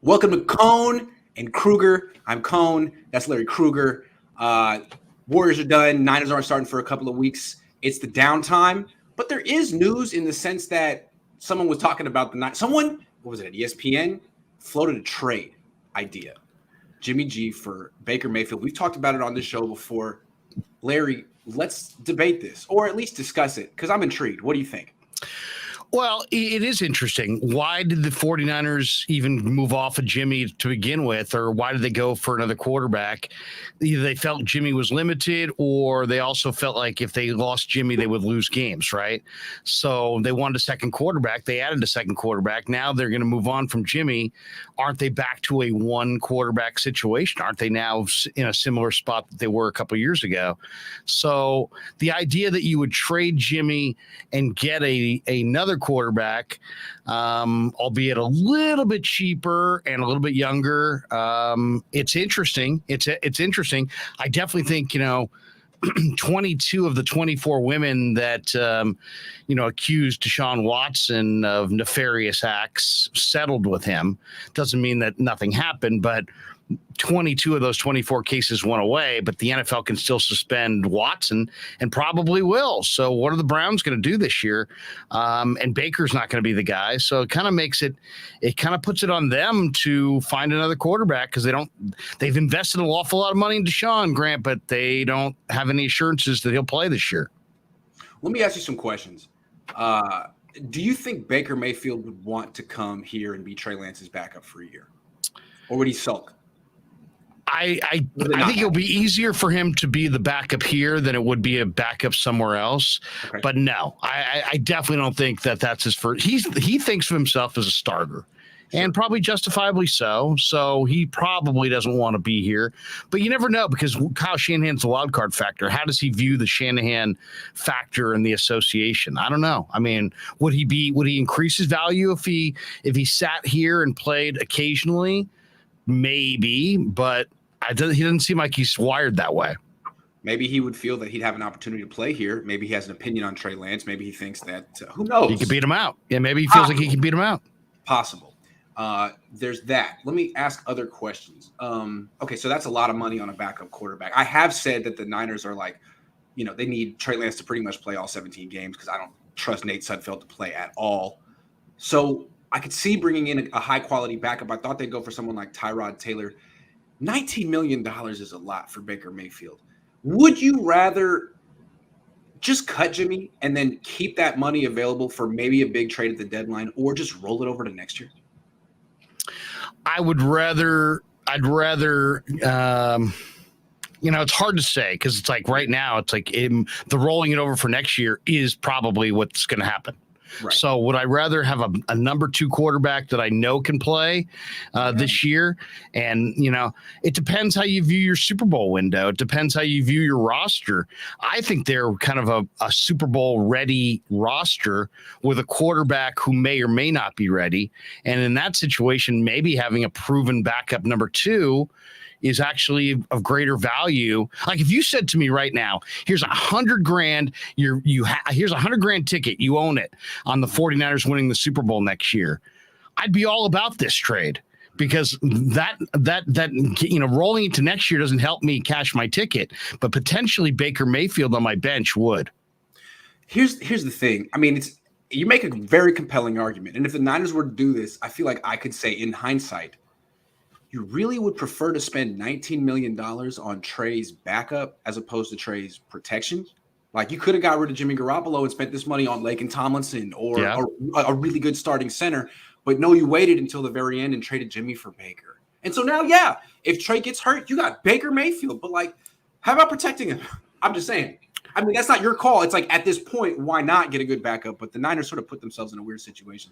Welcome to Cohn and Krueger. I'm Cohn. That's Larry Krueger. Warriors are done. Niners aren't starting for a couple of weeks. It's the downtime. But there is news in the sense that someone was talking about the night. Someone, what was it, at ESPN, floated a trade idea. Jimmy G for Baker Mayfield. We've talked about it on this show before. Larry, let's debate this, or at least discuss it, because I'm intrigued. What do you think? Well, it is interesting. Why did the 49ers even move off of Jimmy to begin with, or why did they go for another quarterback? Either they felt Jimmy was limited, or they also felt like if they lost Jimmy, they would lose games, right? So they wanted a second quarterback. They added a second quarterback. Now they're going to move on from Jimmy. Aren't they back to a one quarterback situation? Aren't they now in a similar spot that they were a couple of years ago? So the idea that you would trade Jimmy and get another quarterback, albeit a little bit cheaper and a little bit younger, it's interesting. It's interesting. I definitely think 22 of the 24 women that accused Deshaun Watson of nefarious acts settled with him. Doesn't mean that nothing happened, but 22 of those 24 cases went away, but the NFL can still suspend Watson and probably will. So what are the Browns going to do this year? And Baker's not going to be the guy. So it kind of puts it on them to find another quarterback, because they've invested an awful lot of money in Deshaun, Grant, but they don't have any assurances that he'll play this year. Let me ask you some questions. Do you think Baker Mayfield would want to come here and be Trey Lance's backup for a year? Or would he sulk? I think it'll be easier for him to be the backup here than it would be a backup somewhere else. Okay. But no, I definitely don't think that's his first. He thinks of himself as a starter, and probably justifiably so. So he probably doesn't want to be here. But you never know, because Kyle Shanahan's the wild card factor. How does he view the Shanahan factor in the association? I don't know. I mean, would he increase his value if he sat here and played occasionally? Maybe, but he doesn't seem like he's wired that way. Maybe he would feel that he'd have an opportunity to play here. Maybe he has an opinion on Trey Lance. Maybe he thinks that, who knows? He could beat him out. Yeah, maybe he feels like he can beat him out. Possible. There's that. Let me ask other questions. Okay, so that's a lot of money on a backup quarterback. I have said that the Niners are they need Trey Lance to pretty much play all 17 games, because I don't trust Nate Sudfeld to play at all. So I could see bringing in a high-quality backup. I thought they'd go for someone like Tyrod Taylor. $19 million is a lot for Baker Mayfield. Would you rather just cut Jimmy and then keep that money available for maybe a big trade at the deadline, or just roll it over to next year? I'd rather it's hard to say, because it's like right now, it's like the rolling it over for next year is probably what's going to happen. Right. So would I rather have a number 2 quarterback that I know can play this year? And, it depends how you view your Super Bowl window. It depends how you view your roster. I think they're kind of a Super Bowl ready roster with a quarterback who may or may not be ready. And in that situation, maybe having a proven backup number 2 is actually of greater value. Like if you said to me right now, here's $100,000, here's $100,000 ticket, you own it on the 49ers winning the Super Bowl next year, I'd be all about this trade, because that rolling into next year doesn't help me cash my ticket, but potentially Baker Mayfield on my bench would. Here's the thing. I mean, you make a very compelling argument, and if the Niners were to do this, I feel like I could say in hindsight, you really would prefer to spend $19 million on Trey's backup as opposed to Trey's protection? Like, you could have got rid of Jimmy Garoppolo and spent this money on Laken Tomlinson or a really good starting center. But no, you waited until the very end and traded Jimmy for Baker. And so now, if Trey gets hurt, you got Baker Mayfield. But, how about protecting him? I'm just saying. I mean, that's not your call. It's like, at this point, why not get a good backup? But the Niners sort of put themselves in a weird situation.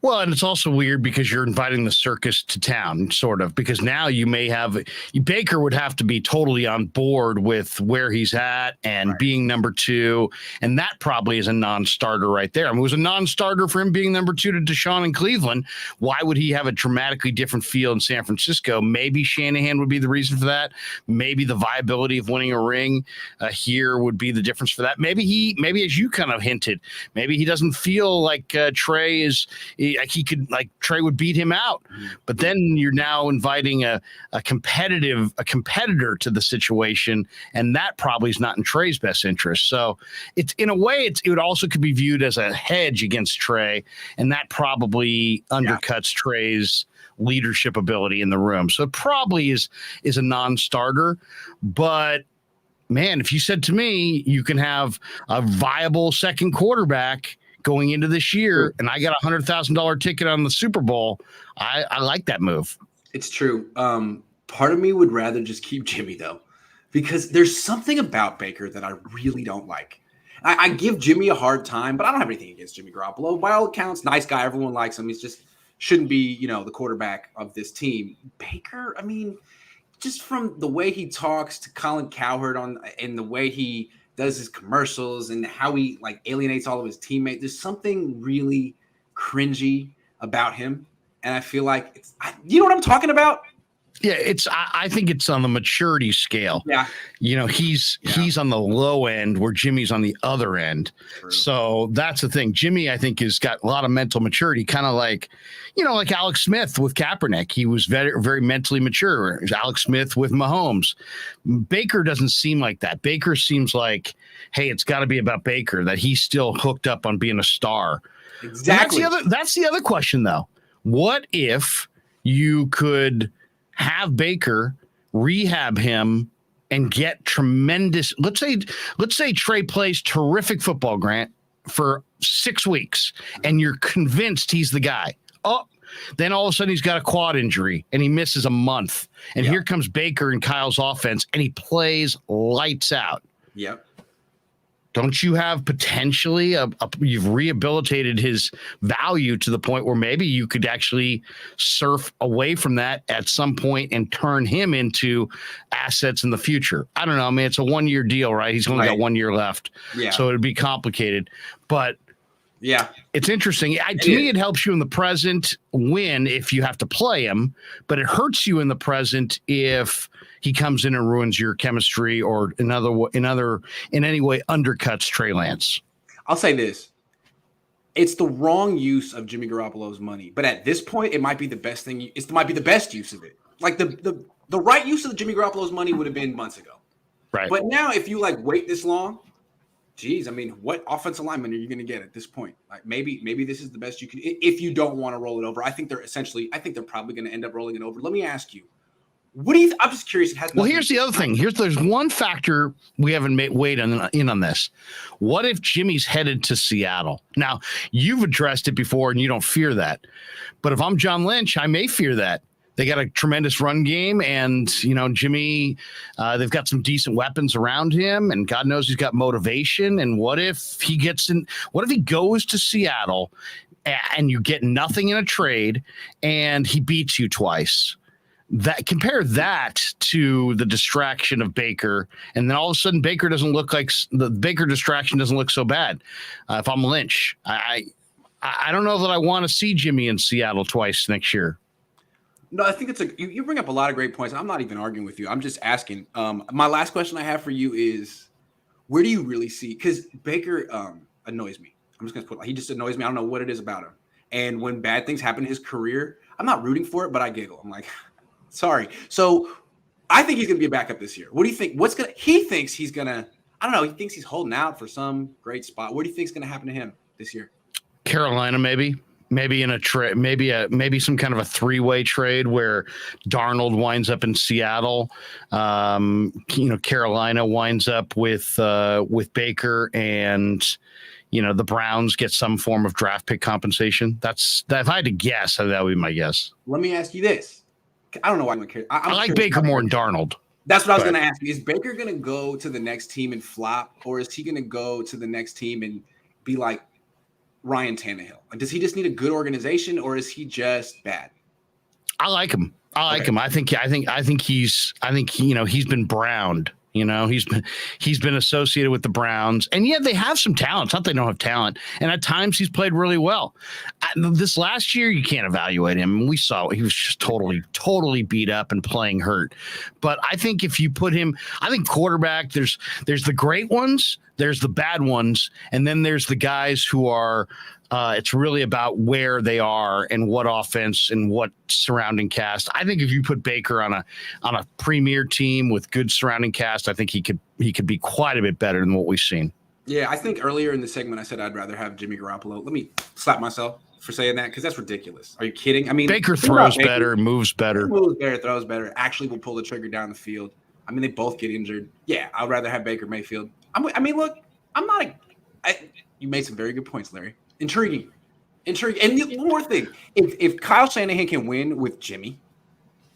Well, and it's also weird because you're inviting the circus to town, sort of, because now you may have Baker would have to be totally on board with where he's at and being number 2. And that probably is a non-starter right there. I mean, it was a non-starter for him being number 2 to Deshaun in Cleveland. Why would he have a dramatically different feel in San Francisco? Maybe Shanahan would be the reason for that. Maybe the viability of winning a ring here would be the difference for that. Maybe as you kind of hinted, maybe he doesn't feel like Trey is. He could, like, Trey would beat him out, but then you're now inviting a competitor to the situation, and that probably is not in Trey's best interest. So it's, in a way, it would also could be viewed as a hedge against Trey, and that probably undercuts Trey's leadership ability in the room. So it probably is a non-starter, but man, if you said to me you can have a viable second quarterback going into this year, and I got $100,000 ticket on the Super Bowl, I like that move. It's true. Part of me would rather just keep Jimmy, though, because there's something about Baker that I really don't like. I give Jimmy a hard time, but I don't have anything against Jimmy Garoppolo. By all accounts, nice guy. Everyone likes him. He's just shouldn't be, the quarterback of this team. Baker, I mean, just from the way he talks to Colin Cowherd and the way he does his commercials and how he alienates all of his teammates. There's something really cringy about him. And I feel like you know what I'm talking about? Yeah, I think it's on the maturity scale. Yeah. He's on the low end where Jimmy's on the other end. True. So that's the thing. Jimmy, I think, has got a lot of mental maturity, kind of like Alex Smith with Kaepernick. He was very, very mentally mature. Alex Smith with Mahomes. Baker doesn't seem like that. Baker seems like, hey, it's got to be about Baker, that he's still hooked up on being a star. Exactly. That's the other question, though. What if you could have Baker, rehab him, and get tremendous. Let's say Trey plays terrific football, Grant, for 6 weeks, and you're convinced he's the guy. Oh, then all of a sudden he's got a quad injury and he misses a month. And here comes Baker and Kyle's offense, and he plays lights out. Yep. Don't you have potentially you've rehabilitated his value to the point where maybe you could actually surf away from that at some point and turn him into assets in the future? I don't know. I mean, it's a 1-year deal, right? He's only got 1 year left. Yeah. So it'd be complicated, but yeah, it's interesting. To me, it helps you in the present win if you have to play him, but it hurts you in the present if he comes in and ruins your chemistry or in any way undercuts Trey Lance. I'll say this. It's the wrong use of Jimmy Garoppolo's money, but at this point, it might be the best thing. It might be the best use of it. Like the right use of Jimmy Garoppolo's money would have been months ago. Right. But now if you wait this long, geez, I mean, what offensive lineman are you going to get at this point? Maybe this is the best you can, if you don't want to roll it over. I think they're probably going to end up rolling it over. Let me ask you, what do you? I'm just curious. Here's the other thing. There's one factor we haven't weighed in on this. What if Jimmy's headed to Seattle? Now, you've addressed it before, and you don't fear that. But if I'm John Lynch, I may fear that. They got a tremendous run game, and Jimmy, they've got some decent weapons around him, and God knows he's got motivation. And what if he goes to Seattle, and you get nothing in a trade, and he beats you twice? Compare that to the distraction of Baker, and then all of a sudden Baker doesn't look like the Baker distraction doesn't look so bad. If I'm Lynch, I don't know that I want to see Jimmy in Seattle twice next year. No, I think you bring up a lot of great points. I'm not even arguing with you. I'm just asking. My last question I have for you is, where do you really see? Because Baker annoys me. I'm just gonna he just annoys me. I don't know what it is about him. And when bad things happen in his career, I'm not rooting for it, but I giggle. I'm like, sorry. So I think he's going to be a backup this year. What do you think? He thinks he's going to, I don't know. He thinks he's holding out for some great spot. What do you think is going to happen to him this year? Carolina, maybe in a trade, maybe some kind of a 3-way trade where Darnold winds up in Seattle. Carolina winds up with Baker, and the Browns get some form of draft pick compensation. If I had to guess, that would be my guess. Let me ask you this. I don't know why I'm curious. I like Baker more than Darnold. That's what I was going to ask you. Is Baker going to go to the next team and flop, or is he going to go to the next team and be like Ryan Tannehill? Like, does he just need a good organization, or is he just bad? I like him. I think he's been browned. He's been associated with the Browns, and yet they have some talent. It's not they don't have talent, and at times he's played really well. This last year, you can't evaluate him. We saw he was just totally beat up and playing hurt. But I think if you put him, I think quarterback, there's the great ones, there's the bad ones, and then there's the guys who are. It's really about where they are and what offense and what surrounding cast. I think if you put Baker on a premier team with good surrounding cast, I think he could be quite a bit better than what we've seen. Yeah, I think earlier in the segment I said I'd rather have Jimmy Garoppolo. Let me slap myself for saying that because that's ridiculous. Are you kidding? I mean, Baker throws better, moves better. Throws better, actually will pull the trigger down the field. I mean, they both get injured. Yeah, I'd rather have Baker Mayfield. Look, you made some very good points, Larry. Intriguing. And one more thing. If Kyle Shanahan can win with Jimmy,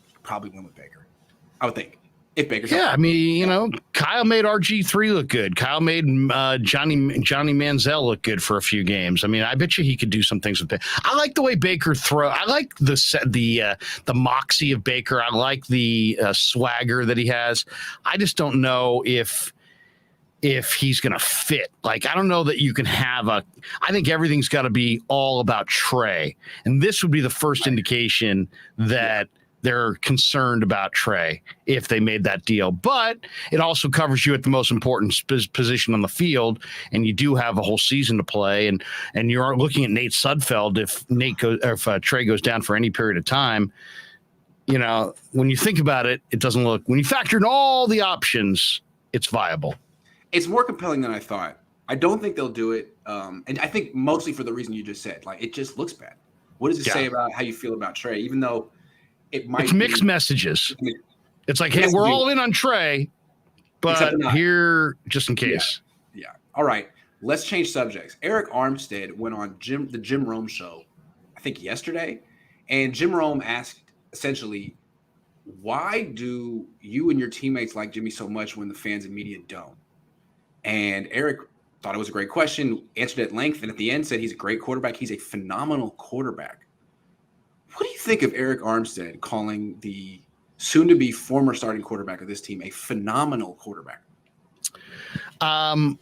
he'll probably win with Baker. I would think. If Baker's Kyle made RG3 look good. Kyle made Johnny Manziel look good for a few games. I mean, I bet you he could do some things with Baker. I like the way Baker throws. I like the moxie of Baker. I like the swagger that he has. I just don't know if he's going to fit. Like, I don't know that you can have I think everything's got to be all about Trey. And this would be the first indication that they're concerned about Trey if they made that deal. But it also covers you at the most important position on the field. And you do have a whole season to play. And you're looking at Nate Sudfeld. If Trey goes down for any period of time, when you think about it, it doesn't look, when you factor in all the options, it's viable. It's more compelling than I thought. I don't think they'll do it. And I think mostly for the reason you just said. Like, it just looks bad. What does it say about how you feel about Trey? Even though it's mixed messages. It's like, hey, we're all in on Trey, but here, just in case. Yeah. All right. Let's change subjects. Eric Armstead went on the Jim Rome show, I think yesterday. And Jim Rome asked essentially, why do you and your teammates like Jimmy so much when the fans and media don't? And Eric thought it was a great question, answered at length, and at the end said he's a great quarterback. He's a phenomenal quarterback. What do you think of Eric Armstead calling the soon-to-be former starting quarterback of this team a phenomenal quarterback?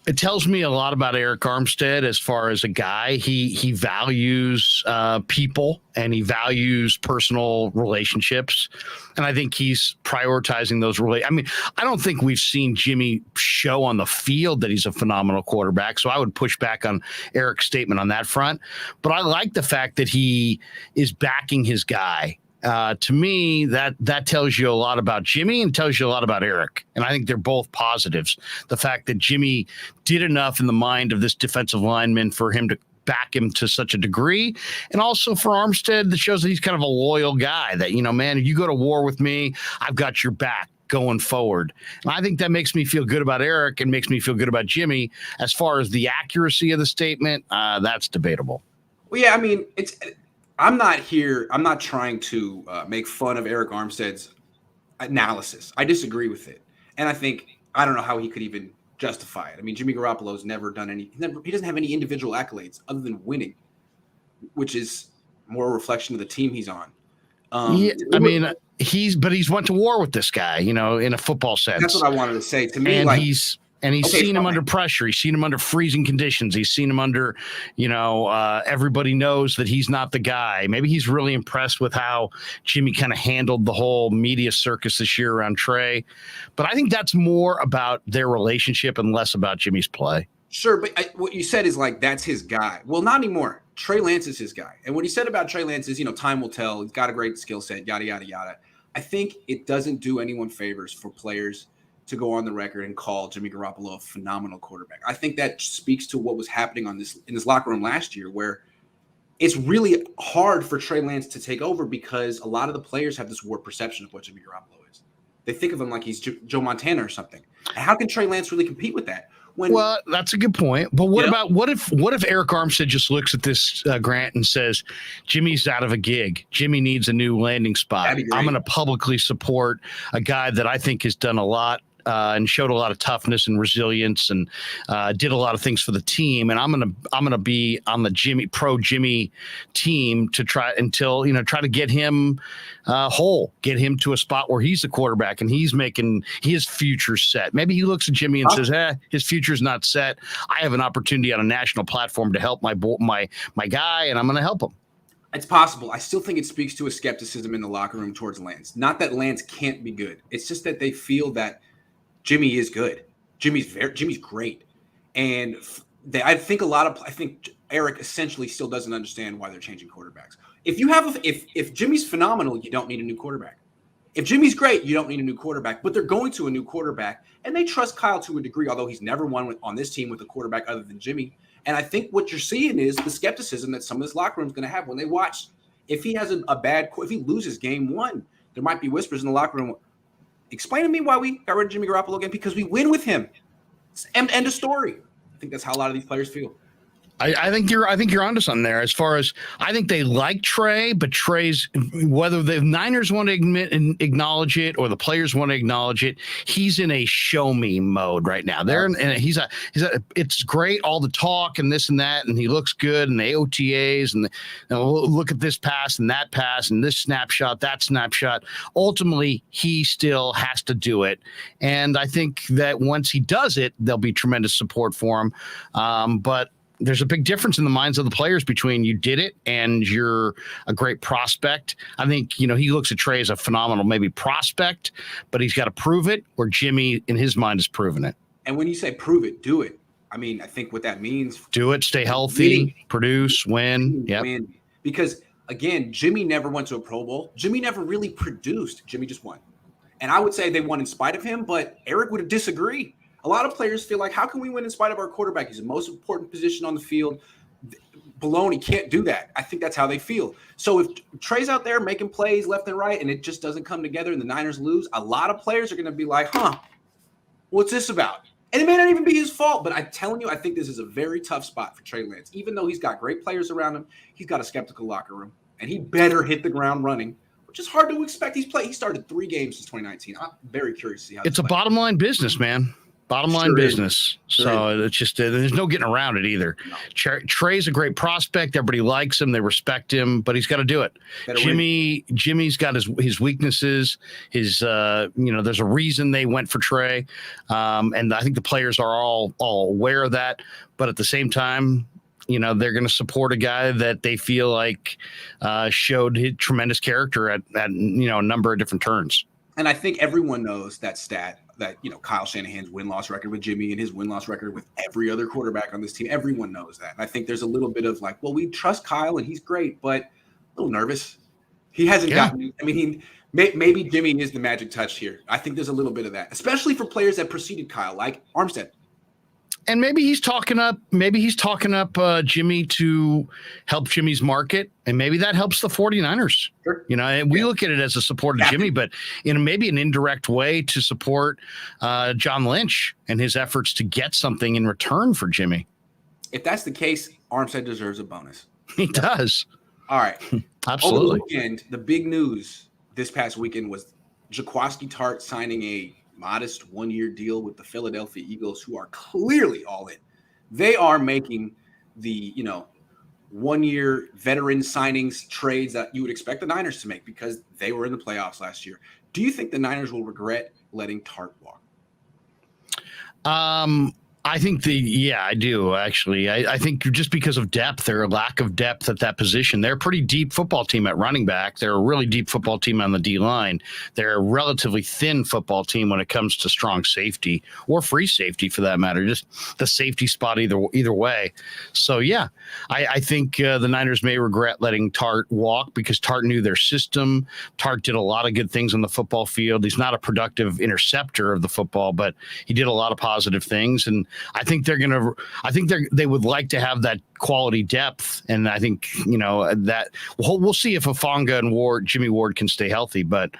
It tells me a lot about Eric Armstead as far as a guy. He values people and he values personal relationships. And I think he's prioritizing those. I don't think we've seen Jimmy show on the field that he's a phenomenal quarterback. So I would push back on Eric's statement on that front. But I like the fact that he is backing his guy. To me, that tells you a lot about Jimmy and tells you a lot about Eric. And I think they're both positives. The fact that Jimmy did enough in the mind of this defensive lineman for him to back him to such a degree. And also for Armstead, that shows that he's kind of a loyal guy that, man, if you go to war with me, I've got your back going forward. And I think that makes me feel good about Eric and makes me feel good about Jimmy. As far as the accuracy of the statement, that's debatable. Well, yeah, I mean, I'm not trying to make fun of Eric Armstead's analysis. I disagree with it. And I don't know how he could even justify it. I mean, Jimmy Garoppolo's never done he doesn't have any individual accolades other than winning, which is more a reflection of the team he's on. He's went to war with this guy, in a football sense. That's what I wanted to say. To me, and he's seen him under pressure. He's seen him under freezing conditions. He's seen him under, everybody knows that he's not the guy. Maybe he's really impressed with how Jimmy kind of handled the whole media circus this year around Trey. But I think that's more about their relationship and less about Jimmy's play. Sure, but what you said is that's his guy. Well, not anymore. Trey Lance is his guy. And what he said about Trey Lance is, time will tell. He's got a great skill set, yada, yada, yada. I think it doesn't do anyone favors for players to go on the record and call Jimmy Garoppolo a phenomenal quarterback. I think that speaks to what was happening in this locker room last year, where it's really hard for Trey Lance to take over because a lot of the players have this warped perception of what Jimmy Garoppolo is. They think of him like he's Joe Montana or something. And how can Trey Lance really compete with that? Well, that's a good point. But what if Eric Armstead just looks at this, Grant, and says, Jimmy's out of a gig. Jimmy needs a new landing spot. I'm going to publicly support a guy that I think has done a lot and showed a lot of toughness and resilience and did a lot of things for the team. And I'm gonna be on the Jimmy team to try to get him whole, get him to a spot where he's the quarterback and he's making his future set. Maybe he looks at Jimmy and says, his future's not set. I have an opportunity on a national platform to help my guy, and I'm going to help him. It's possible. I still think it speaks to a skepticism in the locker room towards Lance. Not that Lance can't be good. It's just that they feel that Jimmy is good. Jimmy's great. And I think Eric essentially still doesn't understand why they're changing quarterbacks. If Jimmy's phenomenal, you don't need a new quarterback. If Jimmy's great, you don't need a new quarterback. But they're going to a new quarterback, and they trust Kyle to a degree, although he's never won on this team with a quarterback other than Jimmy. And I think what you're seeing is the skepticism that some of this locker room is going to have when they watch. If he has if he loses game one, there might be whispers in the locker room. Explain to me why we got rid of Jimmy Garoppolo again, because we win with him. End of story. I think that's how a lot of these players feel. I think you're onto something there. As far as I think they like Trey, but Trey's, whether the Niners want to admit and acknowledge it or the players want to acknowledge it, he's in a show me mode right now. It's great, all the talk and this and that, and he looks good, and the OTAs and look at this pass and that pass and this snapshot, that snapshot. Ultimately, he still has to do it, and I think that once he does it, there'll be tremendous support for him. But there's a big difference in the minds of the players between you did it and you're a great prospect. I think, he looks at Trey as a phenomenal maybe prospect, but he's got to prove it, or Jimmy in his mind has proven it. And when you say prove it, do it. I mean, I think what that means. Do it, stay healthy, produce, win. Yep. Win. Because, again, Jimmy never went to a Pro Bowl. Jimmy never really produced. Jimmy just won. And I would say they won in spite of him, but Eric would disagree. A lot of players feel like, how can we win in spite of our quarterback? He's the most important position on the field. Baloney, can't do that. I think that's how they feel. So if Trey's out there making plays left and right and it just doesn't come together and the Niners lose, a lot of players are going to be like, what's this about? And it may not even be his fault, but I'm telling you, I think this is a very tough spot for Trey Lance. Even though he's got great players around him, he's got a skeptical locker room, and he better hit the ground running, which is hard to expect. He started 3 games since 2019. I'm very curious to see how it's a bottom line business, man. Bottom line business. So it's just there's no getting around it either. No. Trey's a great prospect. Everybody likes him. They respect him, but he's got to do it. Jimmy's got his weaknesses. There's a reason they went for Trey. And I think the players are all aware of that. But at the same time, they're going to support a guy that they feel like showed his tremendous character at a number of different turns. And I think everyone knows that stat, that Kyle Shanahan's win-loss record with Jimmy and his win-loss record with every other quarterback on this team. Everyone knows that. And I think there's a little bit of like, well, we trust Kyle and he's great, but a little nervous. He hasn't gotten. I mean, maybe Jimmy is the magic touch here. I think there's a little bit of that, especially for players that preceded Kyle, like Armstead. And maybe he's talking up Jimmy to help Jimmy's market, and maybe that helps the 49ers. Sure. And we look at it as a support of Jimmy, but in maybe an indirect way to support John Lynch and his efforts to get something in return for Jimmy. If that's the case, Armstead deserves a bonus. He does. All right. Absolutely. Over the weekend, the big news this past weekend was Jaquiski Tartt signing a modest 1-year deal with the Philadelphia Eagles, who are clearly all in. They are making the 1-year veteran signings trades that you would expect the Niners to make because they were in the playoffs last year. Do you think the Niners will regret letting Tartt walk? I think I do actually. I think just because of depth, or a lack of depth at that position, they're a pretty deep football team at running back. They're a really deep football team on the D line. They're a relatively thin football team when it comes to strong safety or free safety for that matter, just the safety spot either way. So I think the Niners may regret letting Tartt walk because Tartt knew their system. Tartt did a lot of good things on the football field. He's not a productive interceptor of the football, but he did a lot of positive things. And I think they would like to have that quality depth. And I think, that we'll see if Afanga and Jimmy Ward can stay healthy, but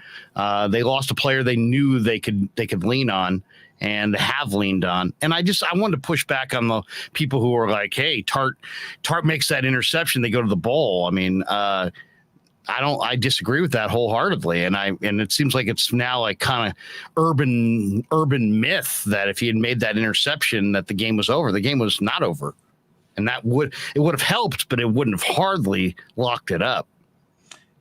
they lost a player they knew they could lean on and have leaned on. And I wanted to push back on the people who are like, hey, Tartt makes that interception, they go to the bowl. I mean, I disagree with that wholeheartedly. And it seems like it's now like kind of urban myth that if he had made that interception, that the game was over. The game was not over. And it would have helped, but it wouldn't have hardly locked it up.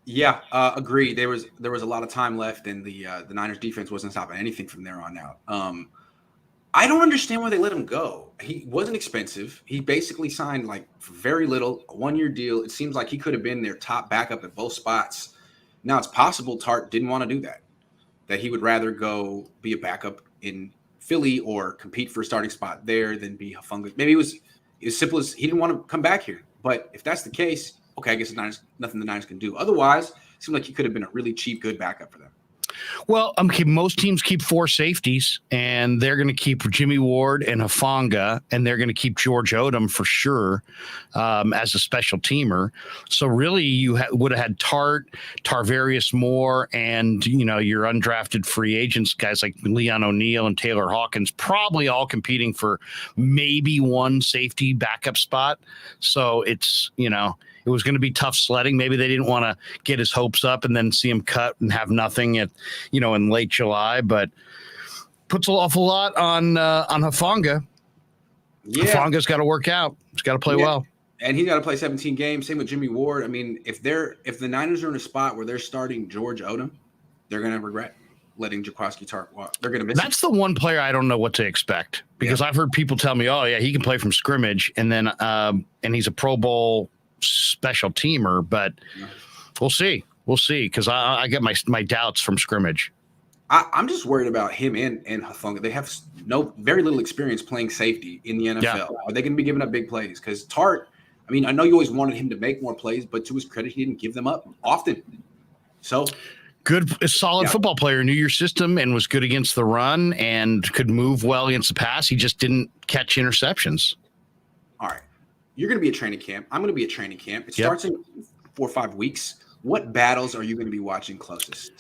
Yeah, agreed. There was a lot of time left, and the Niners defense wasn't stopping anything from there on out. I don't understand why they let him go. He wasn't expensive. He basically signed like for very little, a 1-year deal. It seems like he could have been their top backup at both spots. Now it's possible Tart didn't want to do that he would rather go be a backup in Philly or compete for a starting spot there than be Hufanga. Maybe it was as simple as he didn't want to come back here. But if that's the case, okay, I guess nothing the Niners can do. Otherwise, it seemed like he could have been a really cheap, good backup for them. Well, most teams keep 4 safeties, and they're going to keep Jimmy Ward and Hufanga, and they're going to keep George Odom for sure as a special teamer. So really, you would have had Tarvarius Moore, and your undrafted free agents, guys like Leon O'Neal and Taylor Hawkins, probably all competing for maybe one safety backup spot. So it's it was going to be tough sledding. Maybe they didn't want to get his hopes up and then see him cut and have nothing in late July, but puts an awful lot on Hufanga. Yeah. Hufanga's got to work out. He's got to play well. And he's got to play 17 games. Same with Jimmy Ward. I mean, if the Niners are in a spot where they're starting George Odom, they're going to regret letting Jaquiski Tartt walk. They're going to miss That's the one player I don't know what to expect, because I've heard people tell me, oh yeah, he can play from scrimmage, and then and he's a Pro Bowl special teamer, but we'll see because I get my doubts from scrimmage. I'm just worried about him and Hufanga. They have very little experience playing safety in the NFL. Yeah. Are they going to be giving up big plays? Because Tartt, I mean, I know you always wanted him to make more plays, but to his credit, he didn't give them up often. So a solid football player, knew your system and was good against the run and could move well against the pass. He just didn't catch interceptions. All right. You're going to be at training camp. I'm going to be at training camp. It starts in 4 or 5 weeks. What battles are you going to be watching closest?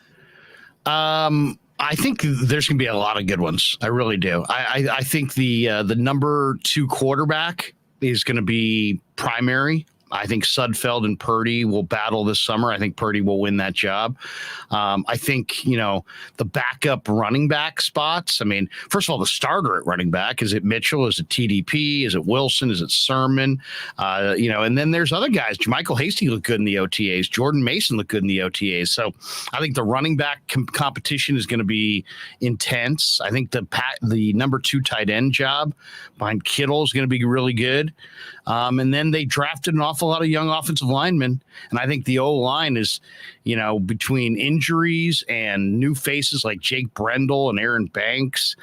I think there's going to be a lot of good ones. I really do. I think the number 2 quarterback is going to be primary. I think Sudfeld and Purdy will battle this summer. I think Purdy will win that job. I think, the backup running back spots. I mean, first of all, the starter at running back, is it Mitchell? Is it TDP? Is it Wilson? Is it Sermon? And then there's other guys. Jermichael Hasty looked good in the OTAs. Jordan Mason looked good in the OTAs. So I think the running back competition is going to be intense. I think the number 2 tight end job behind Kittle is going to be really good. And then they drafted an awful lot of young offensive linemen. And I think the O-line is, between injuries and new faces like Jake Brendel and Aaron Banks,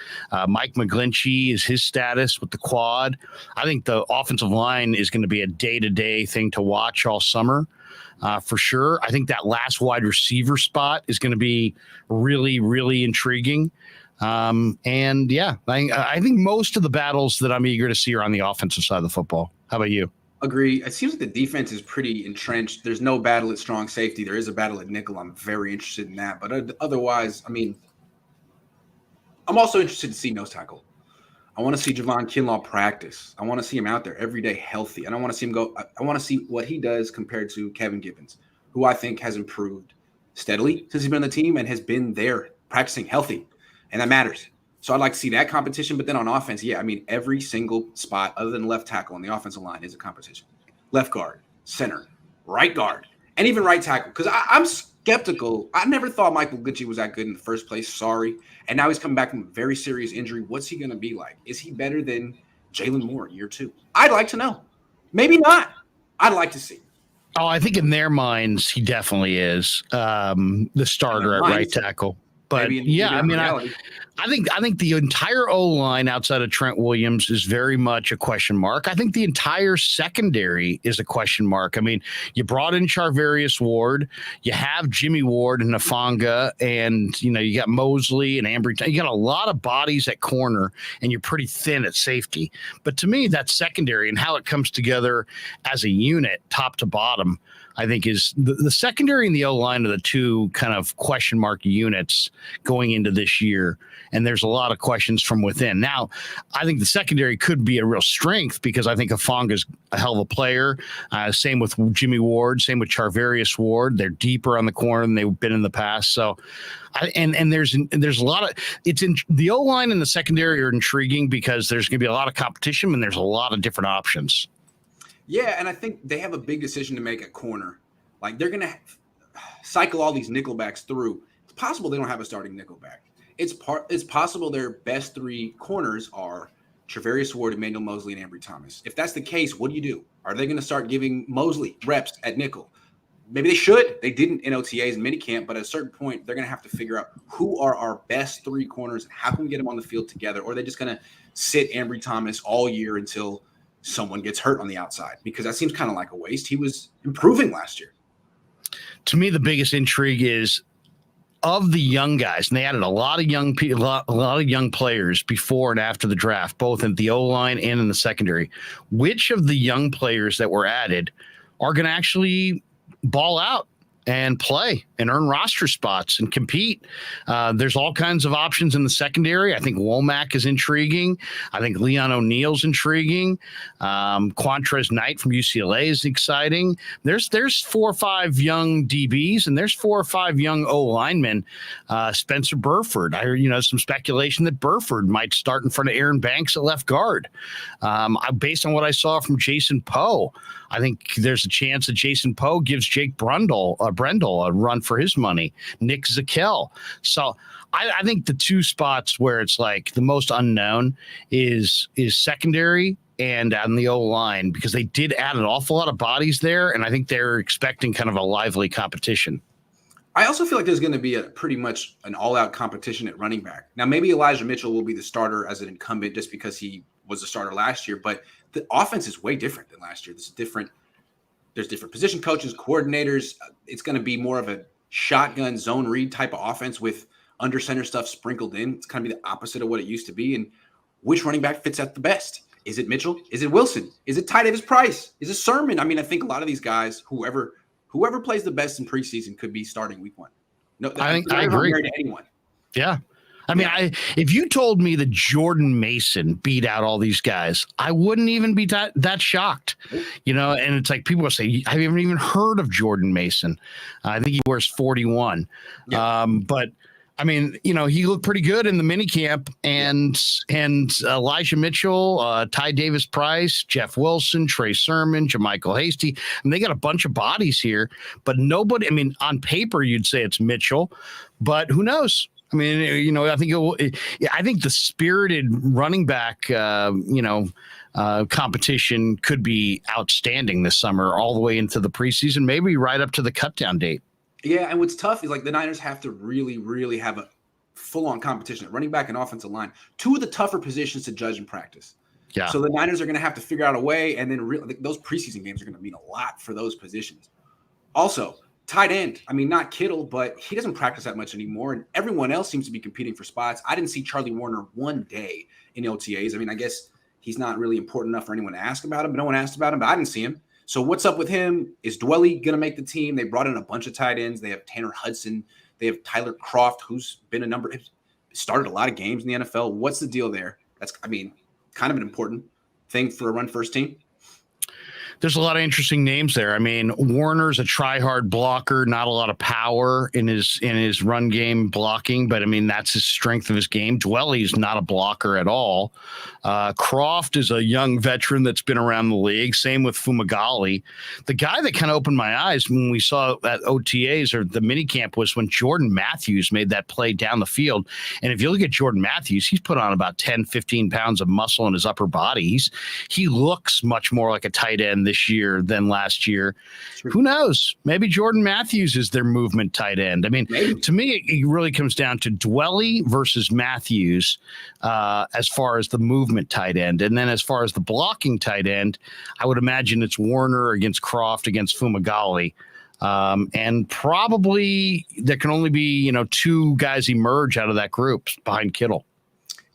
Mike McGlinchey is his status with the quad. I think the offensive line is going to be a day-to-day thing to watch all summer. For sure. I think that last wide receiver spot is going to be really, really intriguing. I think most of the battles that I'm eager to see are on the offensive side of the football. How about you? Agree. It seems like the defense is pretty entrenched. There's no battle at strong safety. There is a battle at nickel. I'm very interested in that. But otherwise, I mean, I'm also interested to see nose tackle. I want to see Javon Kinlaw practice. I want to see him out there every day healthy. And I want to see him go. I want to see what he does compared to Kevin Gibbons, who I think has improved steadily since he's been on the team and has been there practicing healthy. And that matters. So I'd like to see that competition. But then on offense, every single spot other than left tackle on the offensive line is a competition. Left guard, center, right guard, and even right tackle. Because I'm skeptical. I never thought Michael Glitchy was that good in the first place. Sorry. And now he's coming back from a very serious injury. What's he going to be like? Is he better than Jalen Moore in year 2? I'd like to know. Maybe not. I'd like to see. Oh, I think in their minds, he definitely is the starter at right tackle. But I think the entire O-line outside of Trent Williams is very much a question mark. I think the entire secondary is a question mark. I mean, you brought in Charvarius Ward, you have Jimmy Ward and Hufanga, and you got Mosley and Ambry. You got a lot of bodies at corner, and you're pretty thin at safety. But to me, that's secondary and how it comes together as a unit, top to bottom. I think is the secondary and the O-line are the two kind of question mark units going into this year. And there's a lot of questions from within. Now, I think the secondary could be a real strength because I think Afonga's a hell of a player. Same with Jimmy Ward, same with Charvarius Ward. They're deeper on the corner than they've been in the past. So, there's a lot of it's in the O-line and the secondary are intriguing because there's going to be a lot of competition and there's a lot of different options. Yeah, and I think they have a big decision to make at corner. Like they're going to cycle all these nickelbacks through. It's possible they don't have a starting nickelback. It's possible their best three corners are Charvarius Ward, Emmanuel Mosley, and Ambry Thomas. If that's the case, what do? Are they going to start giving Mosley reps at nickel? Maybe they should. They didn't in OTAs and minicamp, but at a certain point, they're going to have to figure out who are our best three corners and how can we get them on the field together, or are they just going to sit Ambry Thomas all year until someone gets hurt on the outside? Because that seems kind of like a waste. He was improving last year. To me, the biggest intrigue is of the young guys, and they added a lot of young people, a lot of young players before and after the draft, both in the O-line and in the secondary. Which of the young players that were added are going to actually ball out and play and earn roster spots and compete? There's all kinds of options in the secondary. I think Womack is intriguing. I think Leon O'Neal's intriguing. Quantrez Knight from UCLA is exciting. There's 4 or 5 young DBs and there's 4 or 5 young O linemen. Spencer Burford. I heard, some speculation that Burford might start in front of Aaron Banks at left guard. Based on what I saw from Jason Poe, I think there's a chance that Jason Poe gives Jake Brendel a run for his money. Nick Zakel. So I think the two spots where it's like the most unknown is secondary and on the O-line, because they did add an awful lot of bodies there, and I think they're expecting kind of a lively competition. I also feel like there's going to be a pretty much an all-out competition at running back. Now, maybe Elijah Mitchell will be the starter as an incumbent just because he was the starter last year, but the offense is way different than last year. There's different position coaches, coordinators. It's going to be more of a shotgun zone read type of offense with under center stuff sprinkled in. It's going to be the opposite of what it used to be. And which running back fits that the best? Is it Mitchell? Is it Wilson? Is it Ty Davis Price? Is it Sermon? I mean, I think a lot of these guys, whoever plays the best in preseason could be starting week 1. No, I agree. To anyone. Yeah. I mean, if you told me that Jordan Mason beat out all these guys, I wouldn't even be that shocked, and it's like people will say, I haven't even heard of Jordan Mason. I think he wears 41. Yeah. But I mean, he looked pretty good in the minicamp, and Elijah Mitchell, Ty Davis Price, Jeff Wilson, Trey Sermon, JaMychal Hasty, and they got a bunch of bodies here, but nobody, I mean, on paper, you'd say it's Mitchell, but who knows? I mean, I think the spirited running back, competition could be outstanding this summer, all the way into the preseason, maybe right up to the cutdown date. Yeah, and what's tough is like the Niners have to really, really have a full-on competition at running back and offensive line. 2 of the tougher positions to judge in practice. Yeah. So the Niners are going to have to figure out a way, and then those preseason games are going to mean a lot for those positions. Also, tight end. I mean, not Kittle, but he doesn't practice that much anymore, and everyone else seems to be competing for spots. I didn't see Charlie Warner one day in OTAs. I mean, I guess he's not really important enough for anyone to ask about him, but no one asked about him, but I didn't see him. So what's up with him? Is Dwelly going to make the team? They brought in a bunch of tight ends. They have Tanner Hudson. They have Tyler Kroft, who's been started a lot of games in the NFL. What's the deal there? That's, I mean, kind of an important thing for a run-first team. There's a lot of interesting names there. I mean, Warner's a try-hard blocker, not a lot of power in his run game blocking, but I mean, that's his strength of his game. Dwelly's not a blocker at all. Kroft is a young veteran that's been around the league. Same with Fumagalli. The guy that kind of opened my eyes when we saw at OTAs or the minicamp was when Jordan Matthews made that play down the field. And if you look at Jordan Matthews, he's put on about 10, 15 pounds of muscle in his upper body. He looks much more like a tight end this year than last year. Sure. Who knows? Maybe Jordan Matthews is their movement tight end. I mean, to me, it really comes down to Dwelly versus Matthews as far as the movement tight end. And then as far as the blocking tight end, I would imagine it's Warner against Kroft against Fumagalli. And probably there can only be, 2 guys emerge out of that group behind Kittle.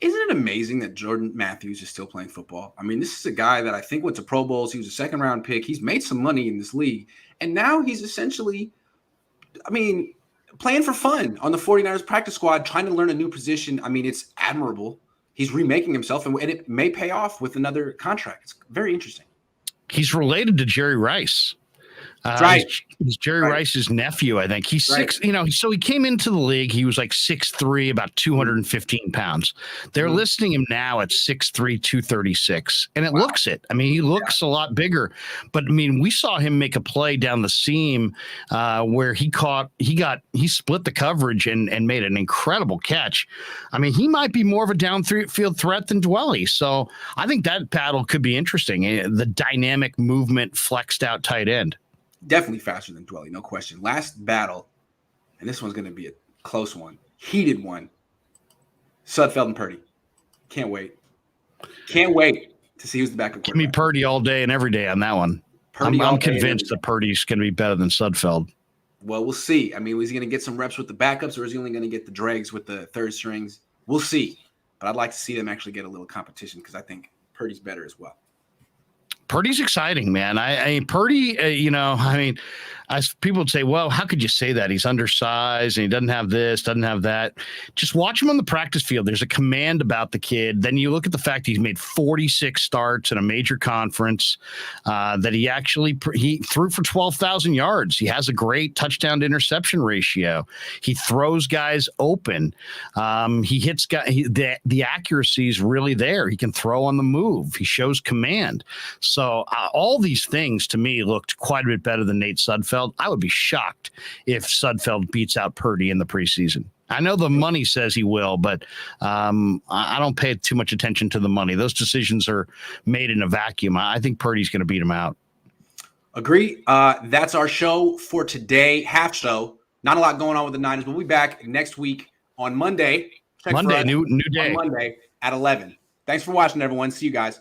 Isn't it amazing that Jordan Matthews is still playing football? I mean, this is a guy that I think went to Pro Bowls. He was a second-round pick. He's made some money in this league. And now he's essentially, playing for fun on the 49ers practice squad, trying to learn a new position. I mean, it's admirable. He's remaking himself, and it may pay off with another contract. It's very interesting. He's related to Jerry Rice. Right. He's Jerry Rice's nephew, I think. He's six, so he came into the league. He was like 6'3", about 215 pounds. They're listing him now at 6'3", 236. And it looks it. I mean, he looks a lot bigger. But I mean, we saw him make a play down the seam where he split the coverage and made an incredible catch. I mean, he might be more of a downfield threat than Dwelly. So I think that battle could be interesting. The dynamic movement, flexed out tight end. Definitely faster than Dwelly, no question. Last battle, and this one's going to be a close one, heated one. Sudfeld and Purdy. Can't wait. Can't wait to see who's the backup quarterback. Give me Purdy all day and every day on that one. I'm convinced that Purdy's going to be better than Sudfeld. Well, we'll see. I mean, is he going to get some reps with the backups, or is he only going to get the dregs with the third strings? We'll see. But I'd like to see them actually get a little competition because I think Purdy's better as well. Purdy's exciting, man. Purdy, as people would say, well, how could you say that? He's undersized and he doesn't have this, doesn't have that. Just watch him on the practice field. There's a command about the kid. Then you look at the fact he's made 46 starts in a major conference, that he threw for 12,000 yards. He has a great touchdown to interception ratio. He throws guys open. He hits guys. The accuracy is really there. He can throw on the move. He shows command. So all these things to me looked quite a bit better than Nate Sudfeld. I would be shocked if Sudfeld beats out Purdy in the preseason. I know the money says he will, but I don't pay too much attention to the money. Those decisions are made in a vacuum. I think Purdy's going to beat him out. Agree. That's our show for today. Half show. Not a lot going on with the Niners. We'll be back next week on Monday. New day. On Monday at 11. Thanks for watching, everyone. See you guys.